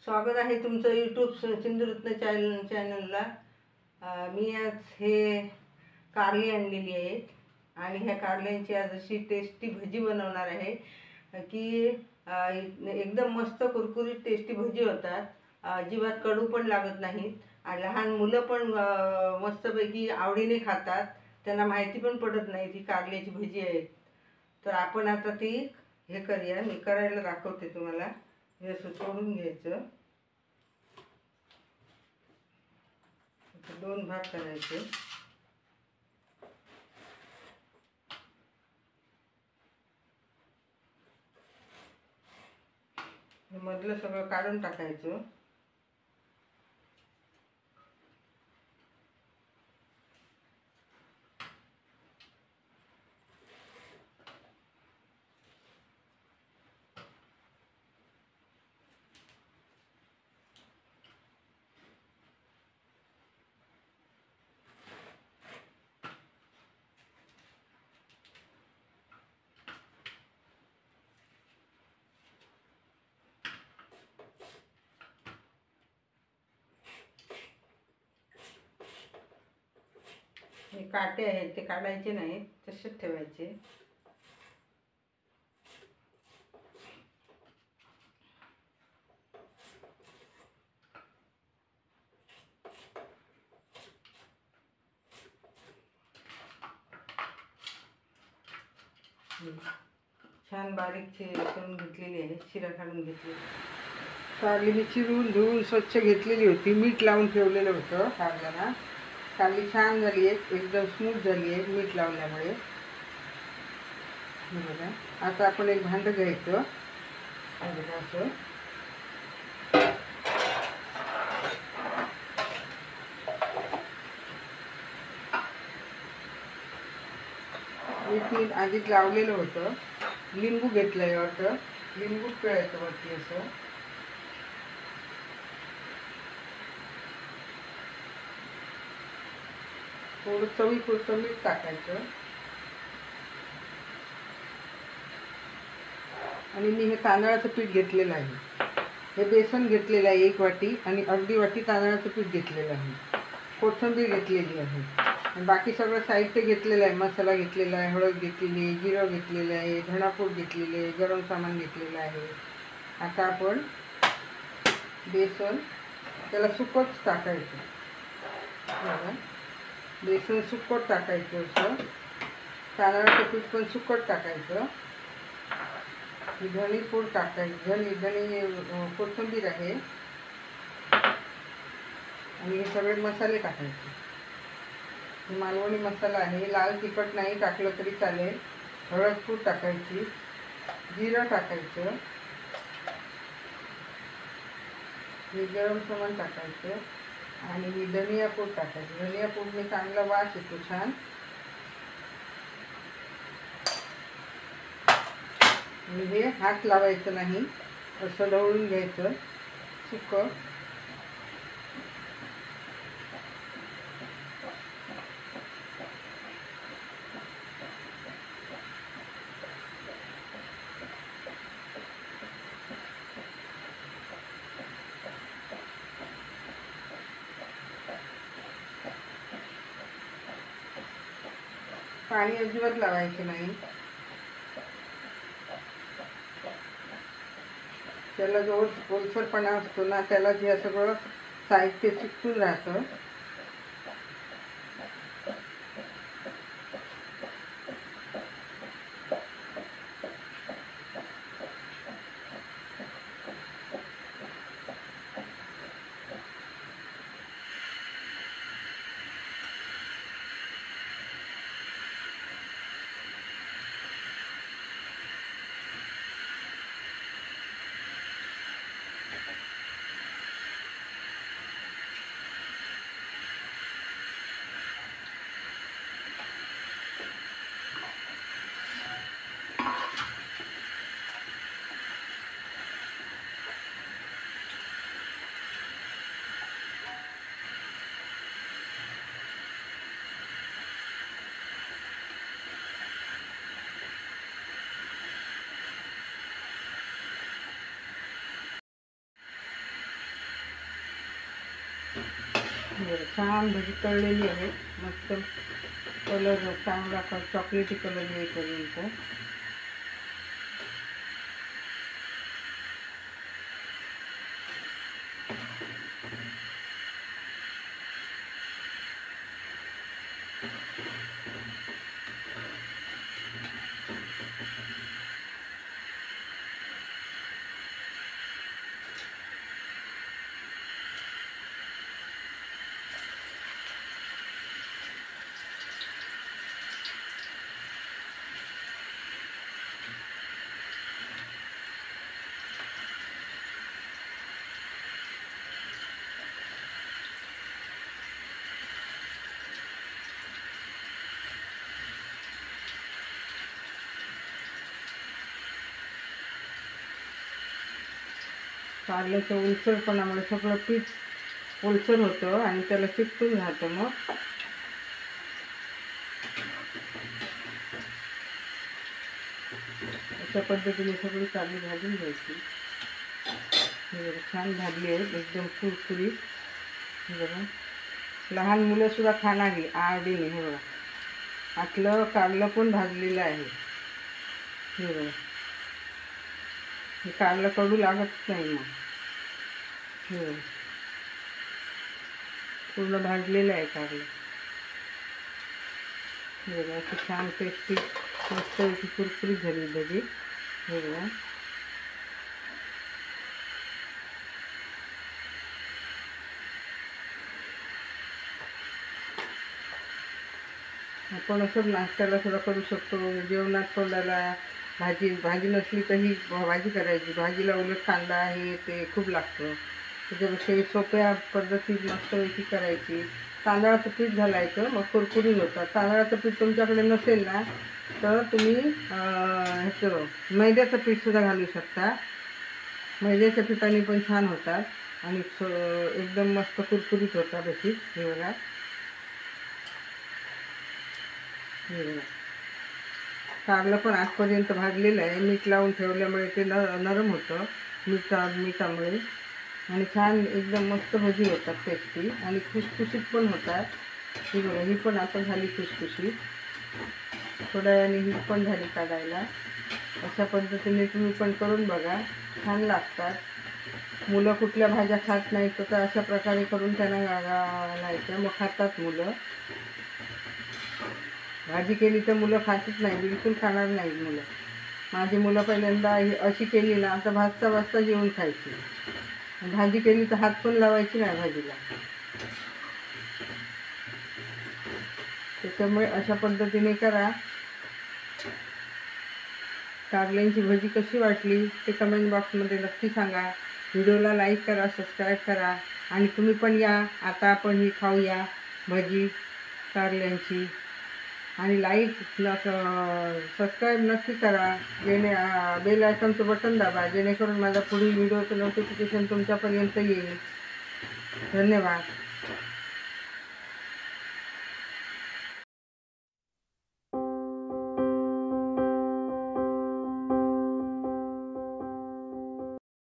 स्वागत आहे तुमचं यूट्यूब सिंधुरत्न चॅनलला। मी आज हे कारली आणलेली आहेत आणि ह्या कारल्यांची आज अशी टेस्टी भजी बनवणार आहे की एकदम मस्त कुरकुरीत टेस्टी भजी होतात। अजिबात कडू पण लागत नाहीत आणि लहान मुलं पण मस्तपैकी आवडीने खातात। त्यांना माहिती पण पडत नाही ती कारल्याची भजी आहे। तर आपण आता ती हे करूया, मी करायला दाखवते तुम्हाला। हे असं तोडून घ्यायचं, दोन भाग करायचे। मधलं सगळं काढून टाकायचं। हे काटे आहेत ते काढायचे नाहीत, तसेच ठेवायचे। छान बारीक करून घेतलेली आहे, शिरा काढून घेतली। कारली मी चिरून धुवून स्वच्छ घेतलेली होती, मीठ लावून ठेवलेलं होतं कारल्याला। कारली छान झाली आहे, एकदम स्मूथ झाली आहे मीठ लावल्यामुळे। बघा, आता आपण एक भांडं घ्यायचं। असं मीठ आधीच लावलेलं होतं। लिंबू घेतलंय वाटतं, लिंबू पिळायचं वरती असं। थोडं चवीपुरतं मीठ टाकायचं आणि मी हे तांदळाचं पीठ घेतलेलं आहे। हे बेसन घेतलेलं आहे 1 वाटी आणि अर्धी वाटी तांदळाचं पीठ घेतलेलं आहे। कोथिंबीर घेतलेली आहे आणि बाकी सगळं साहित्य घेतलेलं आहे। मसाला घेतलेला आहे, हळद घेतलेली आहे, जिरं घेतलेलं आहे, धणापूड घेतलेली आहे, गरम सामान घेतलेलं आहे। आता आपण बेसन त्याला सुकट टाकायचं। बघा, बेसन सुकट टाकायचं असं। तांदळाचं पीठ पण सुकट टाकायचं। धणी पूड टाकायची, धणी कोथिंबीर आहे आणि हे सगळे मसाले टाकायचे। मालवणी मसाला आहे, लाल तिखट नाही टाकलं तरी चालेल। हळद पूड टाकायची, जिरं टाकायचं, गरम सामान टाकायचं आणि धनिया पूड टाकायची। धनिया पूडने चांगला वास येतो छान। आणि हे हात लावायचं नाही, असं ढवळून घ्यायचं सुकं। पाणी अजिबात लावायचं नाही, त्याला जो ओलसरपणा असतो ना, त्याला जे सगळं साहित्य चिकटून राहतं। छान भजी तळलेली आहे, मस्त कलर चांगला चॉकलेटी कलर येईपर्यंत. कारल्याच्या ओलसरपणामुळे सगळं पीठ ओलसर होतं आणि त्याला चिकटून राहतं. मग अशा पद्धतीने सगळी कारली भाजून घ्यायची. छान भाजली आहेत, एकदम कुरकुरीत. बघा, लहान मुलंसुद्धा खाणारी आवडीने. हे बघा, आतलं कारलं पण भाजलेलं आहे. हे बघा, हे कारलं कडू लागत नाही. मग हे पूर्ण भाजलेलं आहे कारलं. हे बघा, अशी छान टेस्टी मस्त अशी कुरकुरीत झाली भजी. हे बघा, आपण असं नाश्त्याला सुद्धा करू शकतो. जेवणात तोंडाला भाजी नसली तर ही भाजी करायची. भाजीला उलट कांदा हे ते खूप लागतं. त्याच्यापेक्षा सोप्या पद्धतीत मस्तपैकी करायची. तांदळाचं पीठ घालायचं, मग कुरकुरीत होतात. तांदळाचं पीठ तुमच्याकडे नसेल ना तर तुम्ही ह्याचं मैद्याचं पीठसुद्धा घालू शकता. मैद्याच्या पिठाने पण छान होतात आणि एकदम मस्त कुरकुरीत होतात अशी. हे बघा, कारलं पण आजपर्यंत भाजलेलं आहे. मीठ लावून ठेवल्यामुळे ते नरम होतं मिठामुळे आणि छान एकदम मस्त भजी होतात टेस्टी आणि खुसखुशीत पण होतात. ही बघा, ही पण आता झाली खुसखुशीत. थोड्या वेळाने ही पण झाली काढायला. अशा पद्धतीने तुम्ही पण करून बघा, छान लागतात. मुलं कुठल्या भाज्या खात नाहीत तर अशा प्रकारे करून त्यांना घालायचं, मग खातात मुलं. भाजी केली तर मुलं खातच नाही, बिलकुल खाणार नाही मुलं. माझी मुलं पहिल्यांदा अशी केली ना आता भाजता जेवून खायची. भाजी केली तर हात पण लावायची नाही भाजीला. त्याच्यामुळे अशा पद्धतीने करा. कारल्यांची भजी कशी वाटली ते कमेंट बॉक्समध्ये नक्की सांगा. व्हिडिओला लाईक करा, सबस्क्राईब करा आणि तुम्ही पण या. आता आपण ही खाऊया भजी कारल्यांची. आणि लाईक सबस्क्राईब नक्की करा. बेल आयकॉनचं बटन दाबा, जेणेकरून माझा पुढील व्हिडिओचं नोटिफिकेशन तुमच्यापर्यंत येईल. धन्यवाद.